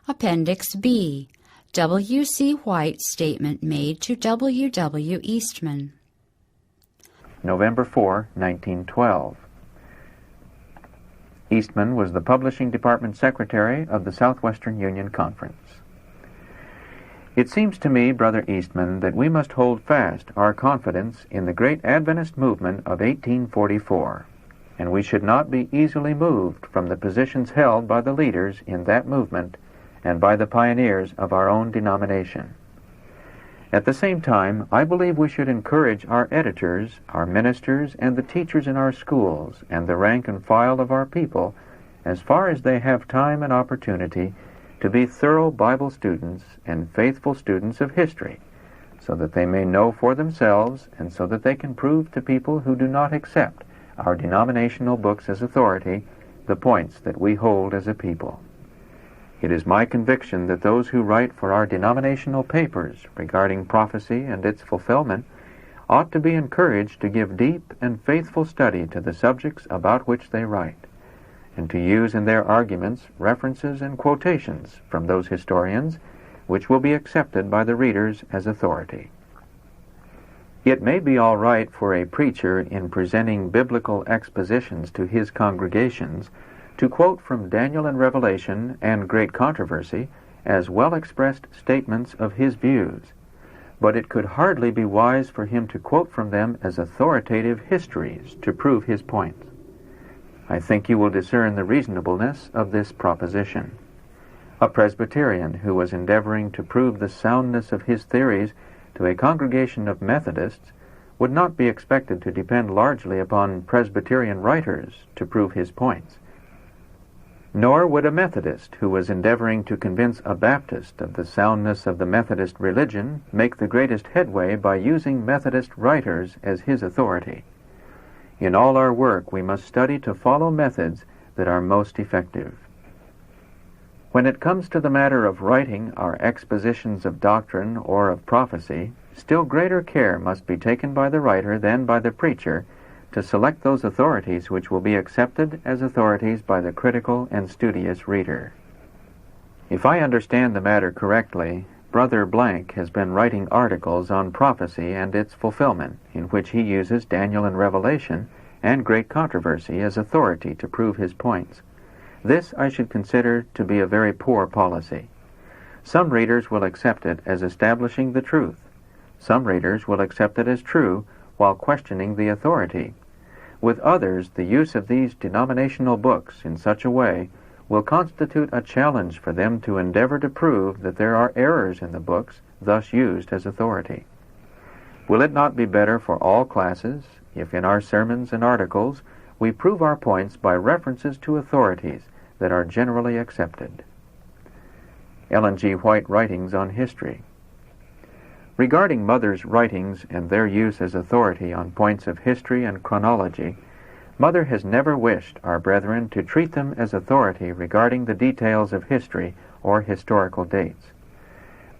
Appendix B. W.C. White's statement made to W. Eastman. November 4, 1912. Eastman was the Publishing Department Secretary of the Southwestern Union Conference. It seems to me, Brother Eastman, that we must hold fast our confidence in the great Adventist movement of 1844, and we should not be easily moved from the positions held by the leaders in that movement and by the pioneers of our own denomination. At the same time, I believe we should encourage our editors, our ministers, and the teachers in our schools, and the rank and file of our people, as far as they have time and opportunity, to be thorough Bible students and faithful students of history, so that they may know for themselves, and so that they can prove to people who do not accept our denominational books as authority the points that we hold as a people. It is my conviction that those who write for our denominational papers regarding prophecy and its fulfillment ought to be encouraged to give deep and faithful study to the subjects about which they write, and to use in their arguments references and quotations from those historians which will be accepted by the readers as authority. It may be all right for a preacher in presenting biblical expositions to his congregations to quote from Daniel and Revelation and Great Controversy as well-expressed statements of his views, but it could hardly be wise for him to quote from them as authoritative histories to prove his points. I think you will discern the reasonableness of this proposition. A Presbyterian who was endeavoring to prove the soundness of his theories to a congregation of Methodists would not be expected to depend largely upon Presbyterian writers to prove his points. Nor would a Methodist who was endeavoring to convince a Baptist of the soundness of the Methodist religion make the greatest headway by using Methodist writers as his authority. In all our work, we must study to follow methods that are most effective. When it comes to the matter of writing our expositions of doctrine or of prophecy, still greater care must be taken by the writer than by the preacher to select those authorities which will be accepted as authorities by the critical and studious reader. If I understand the matter correctly, Brother Blank has been writing articles on prophecy and its fulfillment, in which he uses Daniel and Revelation and Great Controversy as authority to prove his points. This I should consider to be a very poor policy. Some readers will accept it as establishing the truth. Some readers will accept it as true while questioning the authority. With others, the use of these denominational books in such a way will constitute a challenge for them to endeavor to prove that there are errors in the books thus used as authority. Will it not be better for all classes if in our sermons and articles we prove our points by references to authorities that are generally accepted? Ellen G. White Writings on History. Regarding Mother's writings and their use as authority on points of history and chronology, Mother has never wished our brethren to treat them as authority regarding the details of history or historical dates.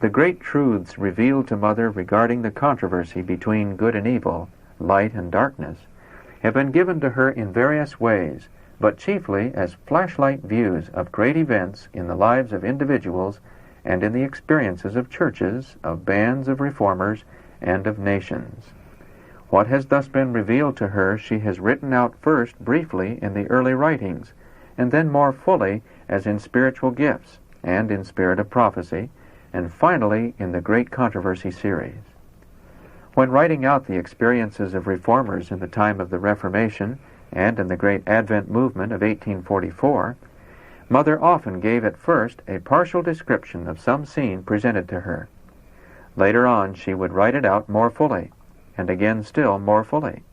The great truths revealed to Mother regarding the controversy between good and evil, light and darkness, have been given to her in various ways, but chiefly as flashlight views of great events in the lives of individuals and in the experiences of churches, of bands of reformers, and of nations. What has thus been revealed to her she has written out first briefly in the early writings, and then more fully as in spiritual gifts, and in spirit of prophecy, and finally in the Great Controversy series. When writing out the experiences of reformers in the time of the Reformation and in the great Advent movement of 1844, Mother often gave at first a partial description of some scene presented to her. Later on she would write it out more fully, and again still more fully.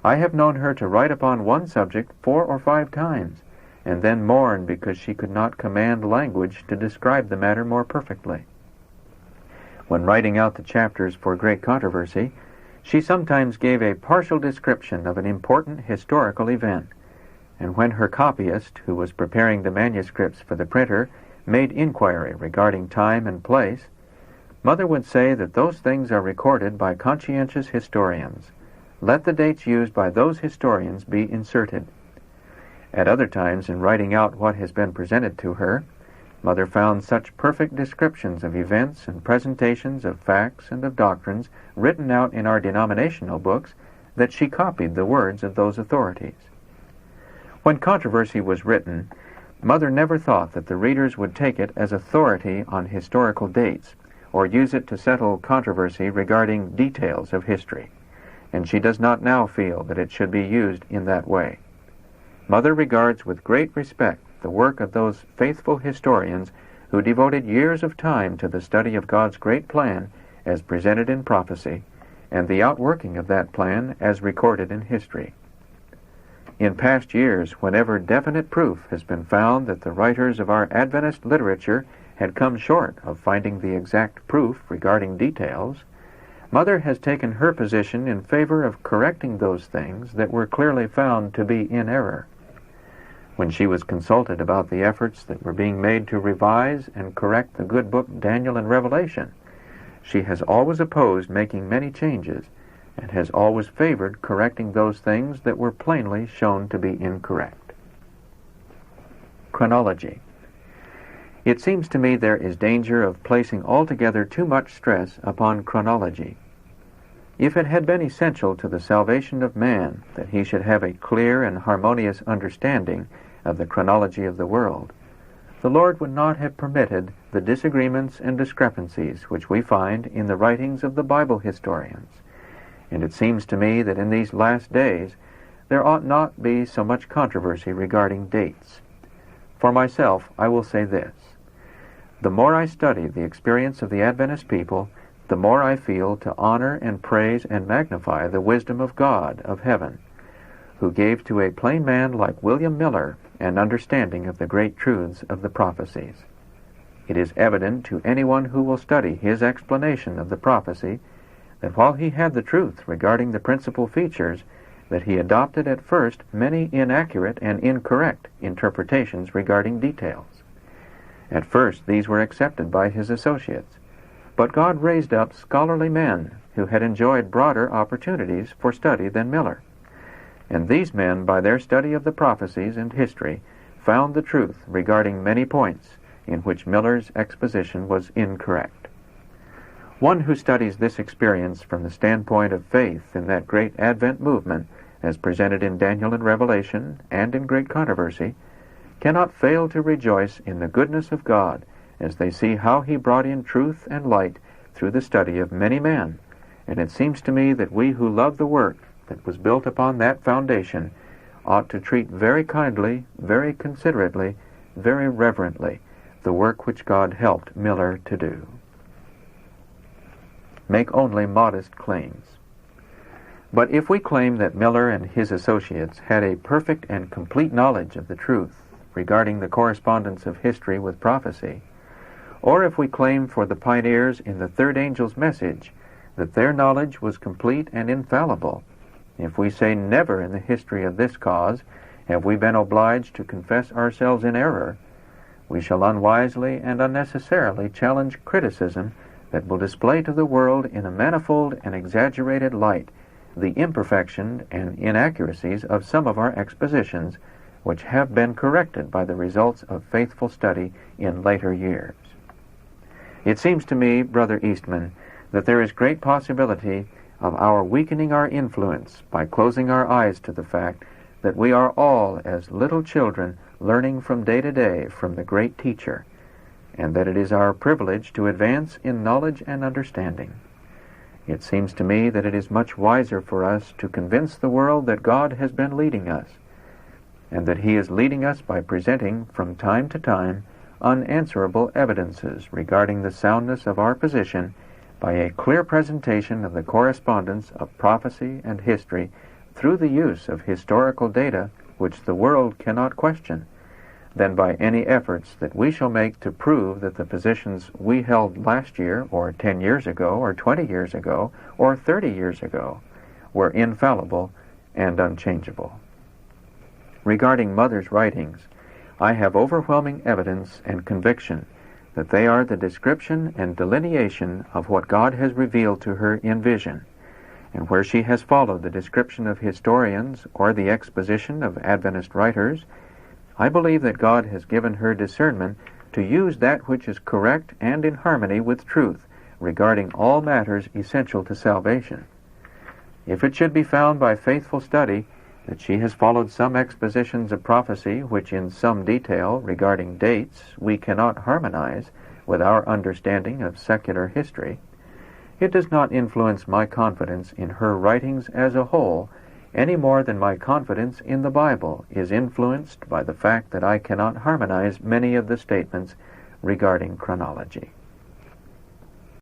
I have known her to write upon one subject 4 or 5 times, and then mourn because she could not command language to describe the matter more perfectly. When writing out the chapters for Great Controversy, she sometimes gave a partial description of an important historical event, and when her copyist, who was preparing the manuscripts for the printer, made inquiry regarding time and place, Mother would say that those things are recorded by conscientious historians. Let the dates used by those historians be inserted. At other times, in writing out what has been presented to her, Mother found such perfect descriptions of events and presentations of facts and of doctrines written out in our denominational books that she copied the words of those authorities. When controversy was written, Mother never thought that the readers would take it as authority on historical dates or use it to settle controversy regarding details of history, and she does not now feel that it should be used in that way. Mother regards with great respect the work of those faithful historians who devoted years of time to the study of God's great plan as presented in prophecy, and the outworking of that plan as recorded in history. In past years, whenever definite proof has been found that the writers of our Adventist literature had come short of finding the exact proof regarding details, Mother has taken her position in favor of correcting those things that were clearly found to be in error. When she was consulted about the efforts that were being made to revise and correct the good book Daniel and Revelation, she has always opposed making many changes and has always favored correcting those things that were plainly shown to be incorrect. Chronology. It seems to me there is danger of placing altogether too much stress upon chronology. If it had been essential to the salvation of man that he should have a clear and harmonious understanding of the chronology of the world, the Lord would not have permitted the disagreements and discrepancies which we find in the writings of the Bible historians. And it seems to me that in these last days there ought not be so much controversy regarding dates. For myself, I will say this. The more I study the experience of the Adventist people, the more I feel to honor and praise and magnify the wisdom of God of heaven, who gave to a plain man like William Miller an understanding of the great truths of the prophecies. It is evident to anyone who will study his explanation of the prophecy that while he had the truth regarding the principal features, that he adopted at first many inaccurate and incorrect interpretations regarding details. At first these were accepted by his associates, but God raised up scholarly men who had enjoyed broader opportunities for study than Miller. And these men, by their study of the prophecies and history, found the truth regarding many points in which Miller's exposition was incorrect. One who studies this experience from the standpoint of faith in that great Advent movement, as presented in Daniel and Revelation and in great controversy, cannot fail to rejoice in the goodness of God as they see how he brought in truth and light through the study of many men. And it seems to me that we who love the work that was built upon that foundation ought to treat very kindly, very considerately, very reverently the work which God helped Miller to do. Make only modest claims. But if we claim that Miller and his associates had a perfect and complete knowledge of the truth regarding the correspondence of history with prophecy, or if we claim for the pioneers in the third angel's message that their knowledge was complete and infallible, if we say never in the history of this cause have we been obliged to confess ourselves in error, we shall unwisely and unnecessarily challenge criticism that will display to the world in a manifold and exaggerated light the imperfection and inaccuracies of some of our expositions, which have been corrected by the results of faithful study in later years. It seems to me, Brother Eastman, that there is great possibility of our weakening our influence by closing our eyes to the fact that we are all as little children learning from day to day from the great teacher, and that it is our privilege to advance in knowledge and understanding. It seems to me that it is much wiser for us to convince the world that God has been leading us, and that he is leading us by presenting from time to time unanswerable evidences regarding the soundness of our position by a clear presentation of the correspondence of prophecy and history through the use of historical data which the world cannot question, than by any efforts that we shall make to prove that the positions we held last year, or 10 years ago, or 20 years ago, or 30 years ago, were infallible and unchangeable. Regarding Mother's writings, I have overwhelming evidence and conviction that they are the description and delineation of what God has revealed to her in vision, and where she has followed the description of historians or the exposition of Adventist writers, I believe that God has given her discernment to use that which is correct and in harmony with truth regarding all matters essential to salvation. If it should be found by faithful study that she has followed some expositions of prophecy which in some detail regarding dates we cannot harmonize with our understanding of secular history, it does not influence my confidence in her writings as a whole any more than my confidence in the Bible is influenced by the fact that I cannot harmonize many of the statements regarding chronology.